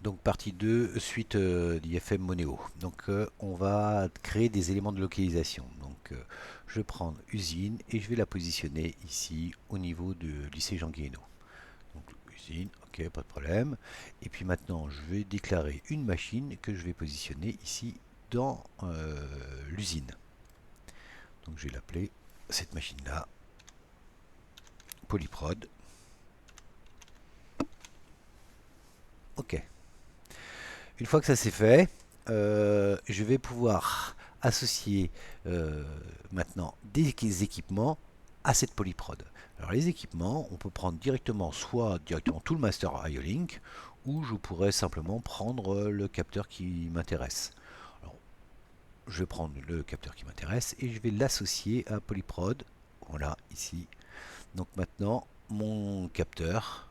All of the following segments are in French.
Donc partie 2 suite d'IFM Moneo. Donc on va créer des éléments de localisation. Donc je vais prendre usine et je vais la positionner ici au niveau de lycée Jean Guéhenno. Donc usine, ok, pas de problème. Et puis maintenant je vais déclarer une machine que je vais positionner ici dans l'usine. Donc je vais l'appeler cette machine là Polyprod. Ok. Une fois que ça c'est fait, je vais pouvoir associer euh, maintenant des équipements à cette polyprod. Alors les équipements, on peut prendre directement tout le master IO-Link, ou je pourrais simplement prendre le capteur qui m'intéresse. Alors, je vais prendre le capteur qui m'intéresse et je vais l'associer à polyprod. Voilà, ici. Donc maintenant, mon capteur,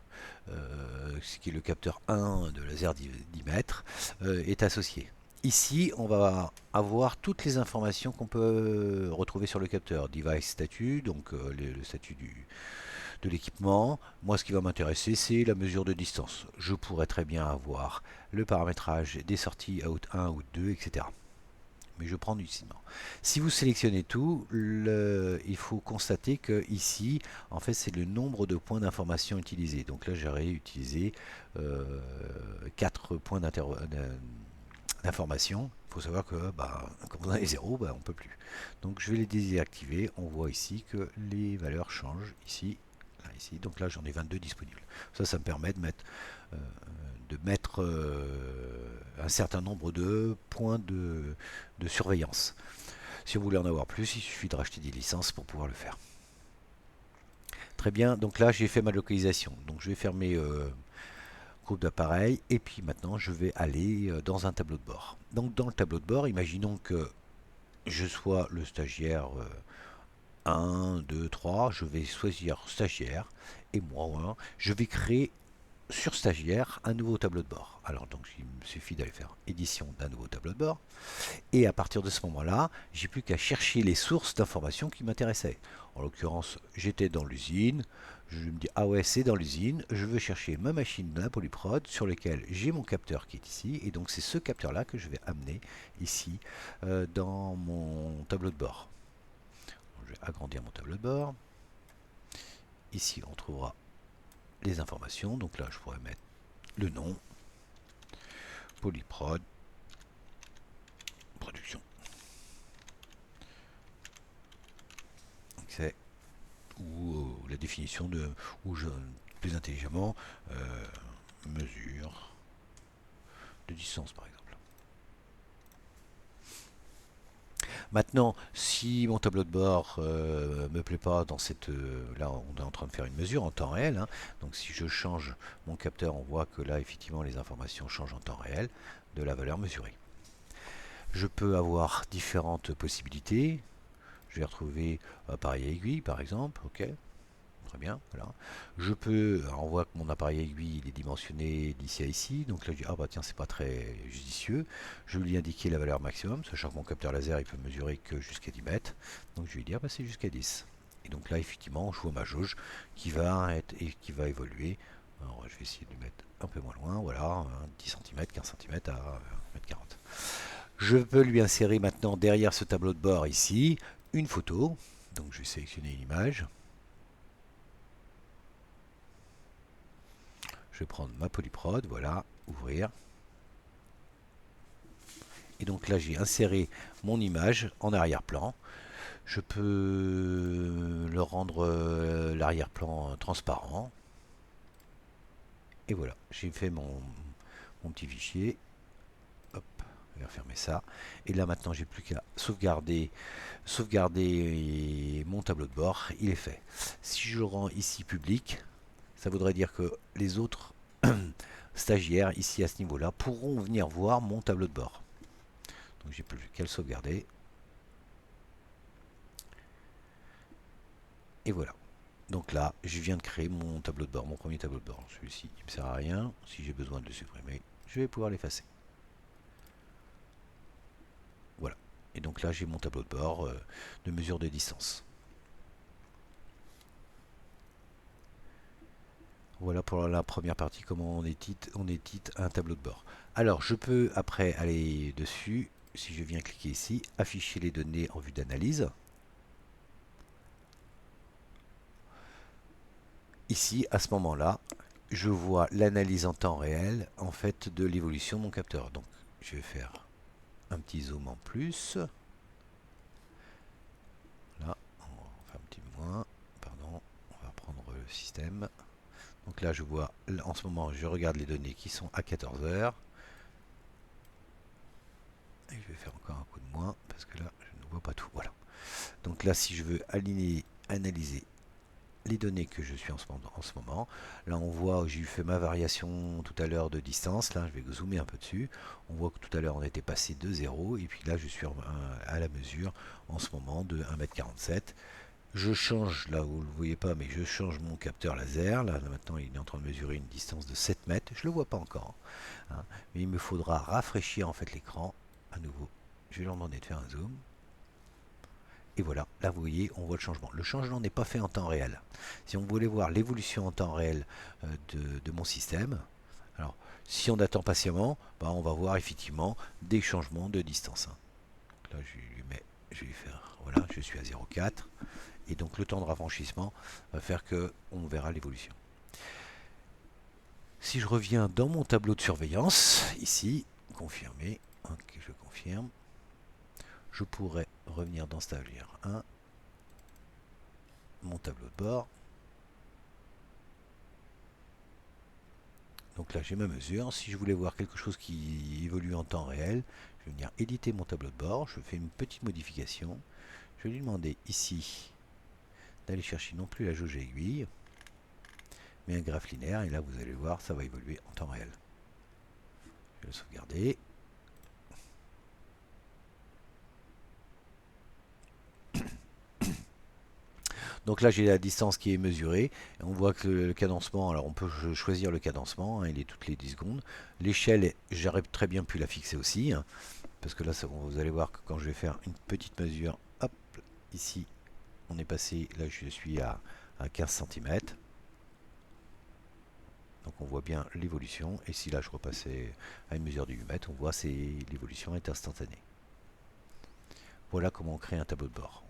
ce qui est le capteur 1 de laser 10 mètres, est associé. Ici, on va avoir toutes les informations qu'on peut retrouver sur le capteur. Device statut, donc le statut de l'équipement. Moi, ce qui va m'intéresser, c'est la mesure de distance. Je pourrais très bien avoir le paramétrage des sorties out 1, out 2, etc. Mais je prends du ciment. Si vous sélectionnez tout, il faut constater que ici, en fait, c'est le nombre de points d'information utilisés. Donc là, j'aurais utilisé 4 points d'information. Il faut savoir que bah, quand on a les zéros, bah, on ne peut plus. Donc je vais les désactiver. On voit ici que les valeurs changent ici. Là, ici. Donc là, j'en ai 22 disponibles. Ça me permet euh, de mettre un certain nombre de points de surveillance. Si vous voulez en avoir plus, il suffit de racheter des licences pour pouvoir le faire. Très bien, donc là j'ai fait ma localisation. Donc je vais fermer groupe d'appareils et puis maintenant je vais aller dans un tableau de bord. Donc dans le tableau de bord, imaginons que je sois le stagiaire 1, 2, 3, je vais choisir stagiaire et moi, je vais créer sur stagiaire un nouveau tableau de bord. Alors donc il me suffit d'aller faire édition d'un nouveau tableau de bord. Et à partir de ce moment-là, j'ai plus qu'à chercher les sources d'informations qui m'intéressaient. En l'occurrence, j'étais dans l'usine. Je me dis, ah ouais, c'est dans l'usine. Je veux chercher ma machine de la polyprod sur laquelle j'ai mon capteur qui est ici. Et donc, c'est ce capteur-là que je vais amener ici dans mon tableau de bord. Donc, je vais agrandir mon tableau de bord. Ici, on trouvera les informations. Donc là, je pourrais mettre le nom, polyprod, production. C'est ou la définition de, ou je, plus intelligemment, euh, mesure de distance par exemple. Maintenant, si mon tableau de bord me plaît pas dans cette, là on est en train de faire une mesure en temps réel, hein, donc si je change mon capteur, on voit que là effectivement les informations changent en temps réel de la valeur mesurée. Je peux avoir différentes possibilités. Je vais retrouver appareil aiguille par exemple, ok. Très bien, voilà. Je peux, alors on voit que mon appareil aiguille il est dimensionné d'ici à ici, donc là je dis ah bah tiens c'est pas très judicieux. Je vais lui indiquer la valeur maximum, sachant que mon capteur laser il peut mesurer que jusqu'à 10 mètres, donc je vais lui dire bah c'est jusqu'à 10. Et donc là effectivement je vois ma jauge qui va être et qui va évoluer. Alors je vais essayer de le mettre un peu moins loin, voilà, 10 cm, 15 cm à 1,40 m. Je peux lui insérer maintenant derrière ce tableau de bord ici une photo, donc je vais sélectionner une image. Je vais prendre ma polyprod, voilà, ouvrir. Et donc là, j'ai inséré mon image en arrière-plan. Je peux le rendre l'arrière-plan transparent. Et voilà, j'ai fait mon petit fichier. Hop, je vais refermer ça. Et là maintenant, j'ai plus qu'à sauvegarder mon tableau de bord. Il est fait. Si je le rends ici public, ça voudrait dire que les autres stagiaires ici à ce niveau-là pourront venir voir mon tableau de bord. Donc j'ai plus qu'à le sauvegarder. Et voilà. Donc là, je viens de créer mon tableau de bord, mon premier tableau de bord. Celui-ci, il ne me sert à rien. Si j'ai besoin de le supprimer, je vais pouvoir l'effacer. Voilà. Et donc là, j'ai mon tableau de bord de mesure de distance. Voilà pour la première partie, comment on édite un tableau de bord. Alors, je peux après aller dessus, si je viens cliquer ici, afficher les données en vue d'analyse. Ici, à ce moment-là, je vois l'analyse en temps réel en fait de l'évolution de mon capteur. Donc, je vais faire un petit zoom en plus. Là, on va faire un petit moins. Pardon, on va prendre le système. Donc là, je vois, en ce moment, je regarde les données qui sont à 14 heures. Et je vais faire encore un coup de moins, parce que là, je ne vois pas tout. Voilà. Donc là, si je veux aligner, analyser les données que je suis en ce moment, là, on voit, j'ai fait ma variation tout à l'heure de distance. Là, je vais zoomer un peu dessus. On voit que tout à l'heure, on était passé de 0. Et puis là, je suis à la mesure, en ce moment, de 1,47 m. Je change, là vous ne le voyez pas, mais je change mon capteur laser. Là maintenant il est en train de mesurer une distance de 7 mètres. Je ne le vois pas encore, hein, mais il me faudra rafraîchir en fait l'écran à nouveau. Je vais leur demander de faire un zoom. Et voilà, là vous voyez, on voit le changement. Le changement n'est pas fait en temps réel. Si on voulait voir l'évolution en temps réel de mon système, alors si on attend patiemment, bah, on va voir effectivement des changements de distance. Hein. Là je vais faire, voilà, je suis à 0,4. Et donc le temps de rafraîchissement va faire que on verra l'évolution. Si je reviens dans mon tableau de surveillance, ici, confirmer, ok, je confirme, je pourrais revenir dans Stagiaire 1, mon tableau de bord. Donc là j'ai ma mesure. Si je voulais voir quelque chose qui évolue en temps réel, je vais venir éditer mon tableau de bord, je fais une petite modification. Je vais lui demander ici d'aller chercher non plus la jauge aiguille, mais un graphe linéaire, et là vous allez voir, ça va évoluer en temps réel. Je vais le sauvegarder. Donc là j'ai la distance qui est mesurée. On voit que le cadencement, alors on peut choisir le cadencement, hein, il est toutes les 10 secondes. L'échelle, j'aurais très bien pu la fixer aussi, hein, parce que là vous allez voir que quand je vais faire une petite mesure, hop, ici on est passé, là je suis à 15 cm. Donc on voit bien l'évolution, et si là je repassais à une mesure de 8 mètres, on voit l'évolution est instantanée. Voilà comment on crée un tableau de bord.